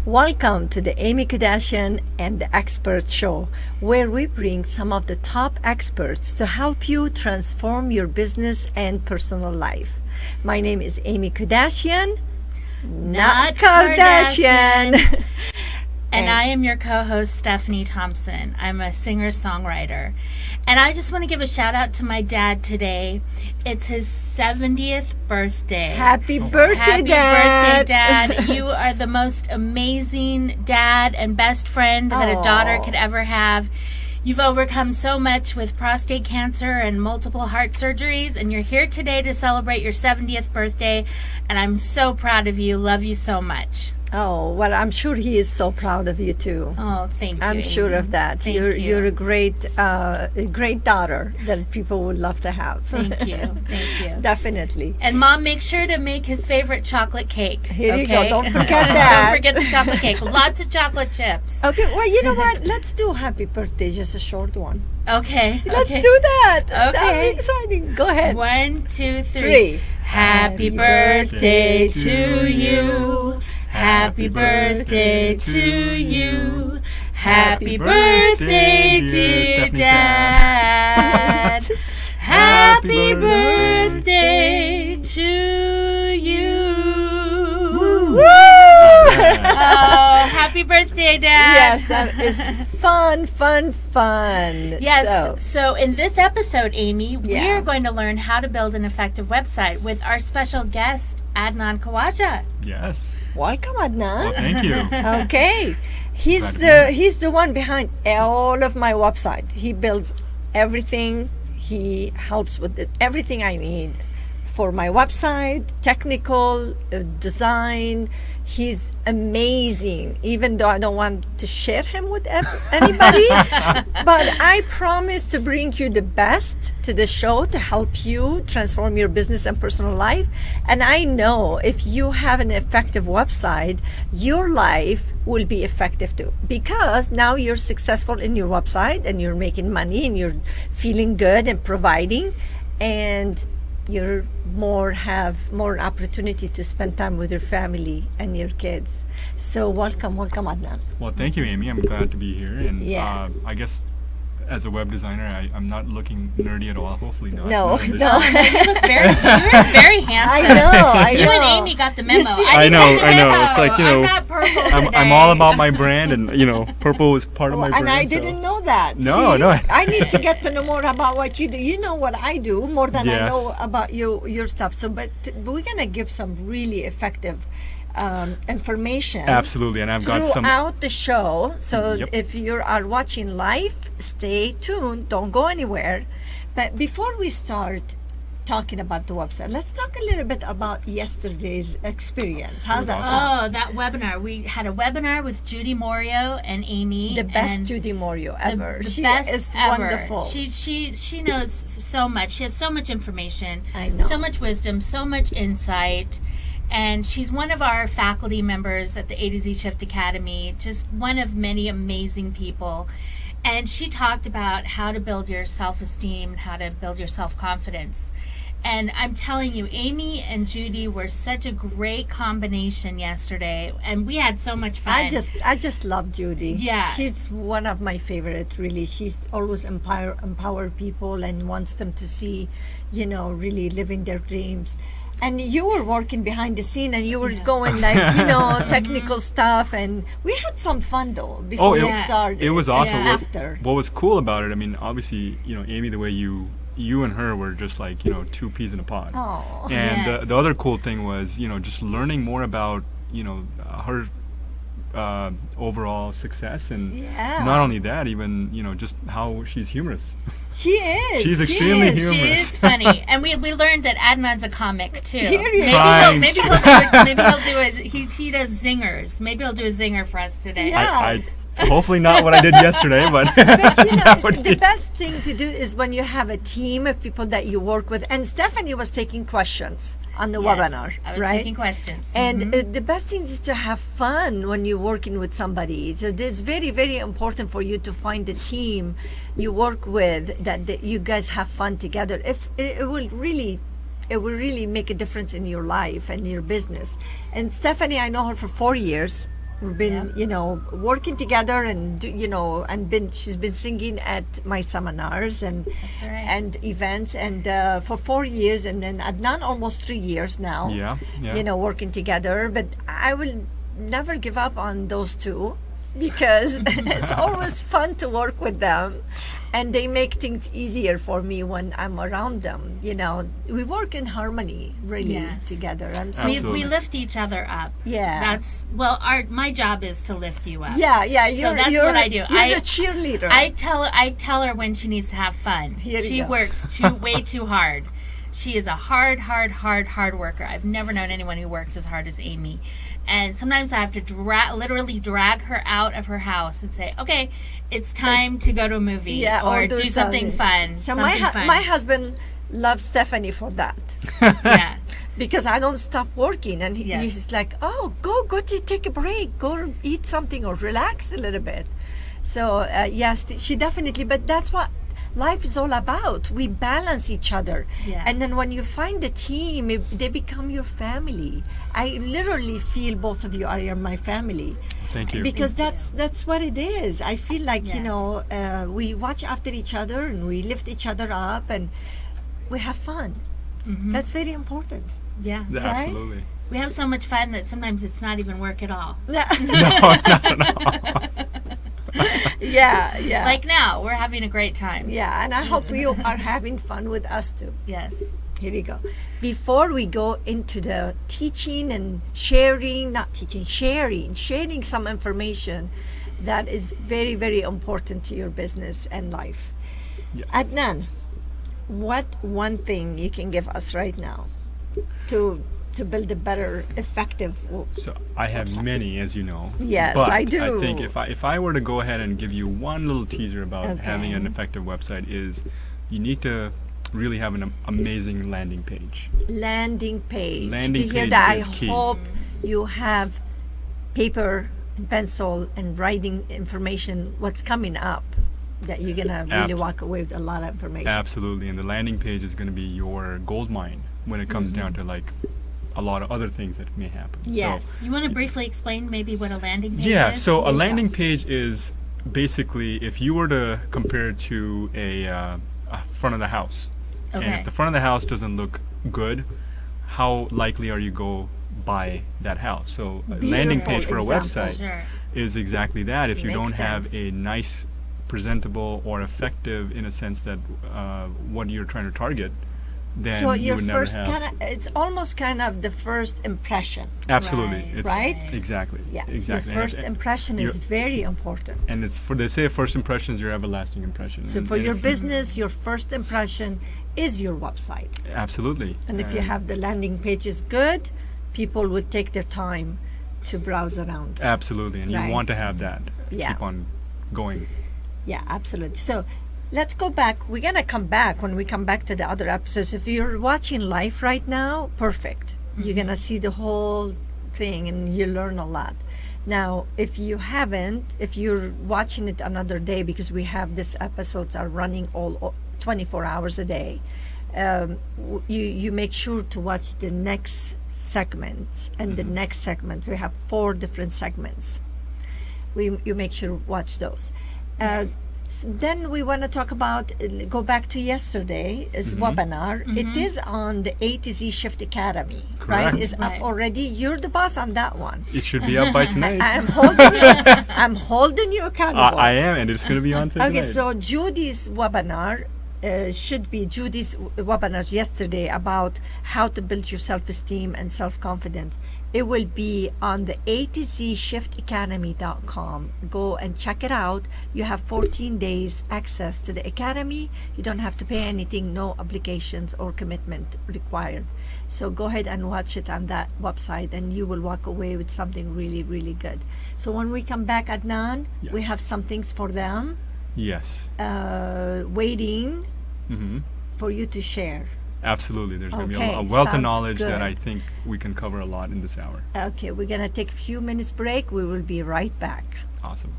Welcome to the Aimmee Kodachian and the Expert Show, where we bring some of the top experts to help you transform your business and personal life. My name is Aimmee Kodachian, not Kardashian. And I am your co-host, Stephanie Thompson. I'm a singer-songwriter. And I just want to give a shout-out to my dad today. It's his 70th birthday. Happy birthday, Dad! Happy birthday, Dad. You are the most amazing dad and best friend that a daughter could ever have. You've overcome so much with prostate cancer and multiple heart surgeries, and you're here today to celebrate your 70th birthday, and I'm so proud of you. Love you so much. Oh, well, I'm sure he is so proud of you too. Oh, thank you. I'm sure of that. You're a great daughter that people would love to have. Thank you. Thank you. Definitely. And Mom, make sure to make his favorite chocolate cake. Here you go. Don't forget that. Don't forget the chocolate cake. Lots of chocolate chips. Okay, well, you know what? Let's do happy birthday, just a short one. Okay. Let's do that. Okay. That'd be exciting. Go ahead. 1, 2, 3. Happy birthday to you. Happy birthday to you. Happy birthday, dear Dad. Happy birthday to you. Oh, happy birthday, Dad. Yes, that is fun. Yes, so in this episode, Aimmee, Yeah. we're going to learn how to build an effective website with our special guest, Adnan Khawaja. Yes. Welcome, Adnan. Well, thank you. Okay. He's the one behind all of my website. He builds everything. He helps with everything I need for my website, technical, design. He's amazing, even though I don't want to share him with anybody. But I promise to bring you the best to the show to help you transform your business and personal life. And I know if you have an effective website, your life will be effective too, because now you're successful in your website and you're making money and you're feeling good and providing, and you have more opportunity to spend time with your family and your kids. So welcome Adnan. Well, thank you, Aimmee. I'm glad to be here. And Yeah. I guess as a web designer, I'm not looking nerdy at all. Hopefully not. No. You look very handsome. I know. You and Aimmee got the memo. see- I know. didn't get the memo. It's like, I'm not purple today. I'm all about my brand, and purple is part of my brand. And I so- didn't know that. No, See? no. I need to get to know more about what you do. You know what I do more than I Yes. know about your stuff. So, but we're gonna give some really effective information. Absolutely, and I've got some. Throughout the show. So Yep. if you are watching live, stay tuned. Don't go anywhere. But before we start talking about the website, let's talk a little bit about yesterday's experience. How's that Awesome. sound? Oh, that webinar. We had a webinar with Judy Morio and Aimmee. The best and Judy Morio ever. The She best is ever. wonderful. She knows so much. She has so much information. I know. So much wisdom, so much insight. And she's one of our faculty members at the A to Z Shift Academy, just one of many amazing people. And she talked about how to build your self-esteem, how to build your self-confidence. And I'm telling you, Aimmee and Judy were such a great combination yesterday, and we had so much fun. I just love Judy. Yeah. She's one of my favorites, really. She's always empower people and wants them to see, really living their dreams. And you were working behind the scene, and you were going like, technical stuff, and we had some fun though before we started. It was awesome. And after. What was cool about it, I mean, obviously, Aimmee, the way you and her were just like, two peas in a pod. Oh. And Yes. the other cool thing was, just learning more about, her overall success, and Yeah. not only that, even just how she's humorous. She is. She's She extremely is. humorous. She is funny, and we learned that Adnan's a comic too. Here you Trying. Maybe he'll do it. He does zingers. Maybe he'll do a zinger for us today. Yeah. I hopefully not what I did yesterday, but But that would the be. best thing to do is when you have a team of people that you work with. And Stephanie was taking questions on the Yes, webinar, I was right? taking questions. And the best thing is to have fun when you're working with somebody. So it's very, very important for you to find a team you work with that you guys have fun together. If it will really make a difference in your life and your business. And Stephanie, I know her for 4 years. We've been, working together, and she's been singing at my seminars and That's right. and events, and for 4 years, and then Adnan almost 3 years now. Yeah. Working together. But I will never give up on those two, because it's always fun to work with them, and they make things easier for me when I'm around them. We work in harmony really Yes. together. I'm so We Absolutely. lift each other up. Yeah. That's my job is to lift you up. yeah. So that's what I do. You're the cheerleader. I tell her when she needs to have fun. Here you She go. works way too hard. She is a hard worker. I've never known anyone who works as hard as Aimmee. And sometimes I have to literally drag her out of her house and say, "Okay, it's time to go to a movie or do something fun." So fun. my husband loves Stephanie for that. Yeah. Because I don't stop working, and Yes. he's like, "Oh, go take a break, go eat something or relax a little bit." So yes, she definitely. But that's what life is all about. We balance each other, Yeah. and then when you find the team, they become your family. I literally feel both of you are my family. Thank you. Because Thank that's what it is. I feel like Yes. we watch after each other, and we lift each other up, and we have fun. That's very important. Yeah. Absolutely. We have so much fun that sometimes it's not even work at all. Yeah. Like now, we're having a great time. Yeah, and I hope you are having fun with us too. Yes. Here you go. Before we go into the teaching and sharing, not teaching, sharing some information that is very, very important to your business and life. Yes. Adnan, what one thing you can give us right now to build a better, effective So I have website? many, as you know. Yes, but I do. I think if I were to go ahead and give you one little teaser about Okay. having an effective website, is you need to really have an amazing landing page. landing page? Landing to hear page that, is I key. hope you have paper and pencil and writing information, what's coming up, that you're gonna really walk away with a lot of information. Absolutely, and the landing page is going to be your gold mine when it comes down to like a lot of other things that may happen. Yes. So, You want to briefly explain maybe what a landing page yeah, is? so a landing page is basically, if you were to compare it to a front of the house, and Okay. if the front of the house doesn't look good, how likely are you go buy that house? So a landing Beautiful page for a example. website Sure. is exactly that. If you Makes don't have sense. a nice, presentable, or effective, in a sense that what you're trying to target, then So you your would never first have. it's almost kind of the first impression. Absolutely, Right. it's Right? exactly. Yes, Exactly. your And- first and- impression is you're- very important. And it's for, they say first impression is your everlasting impression. So And- for and your if- business, your first impression is your website. Absolutely. And if you have the landing pages good, people would take their time to browse around. Absolutely, and Right. you want to have that. Yeah. Keep on going. Yeah, absolutely. So let's go back. We're going to come back when we come back to the other episodes. If you're watching live right now, perfect. You're going to see the whole thing and you learn a lot. Now, if you haven't, if you're watching it another day, because we have these episodes are running all 24 hours a day, you make sure to watch the next segment and the next segment. We have 4 different segments. You make sure to watch those. Then we want to talk about, go back to yesterday's webinar. It is on the A to Z Shift Academy, right? Correct. It's Right. up already. You're the boss on that one. It should be up by tonight. I'm holding you accountable. I am, and it's going to be on tonight. Okay, so Judy's webinar should be Judy's webinar yesterday about how to build your self-esteem and self-confidence. It will be on the A to Z shiftacademy.com. Go and check it out. You have 14 days access to the academy. You don't have to pay anything, no obligations or commitment required. So go ahead and watch it on that website and you will walk away with something really, really good. So when we come back, Adnan, we Yes. have some things for them Yes. waiting hmm for you to share. Absolutely. There's going to be Okay, a wealth of sounds knowledge that good. I think we can cover a lot in this hour. Okay, we're going to take a few minutes break. We will be right back. Awesome.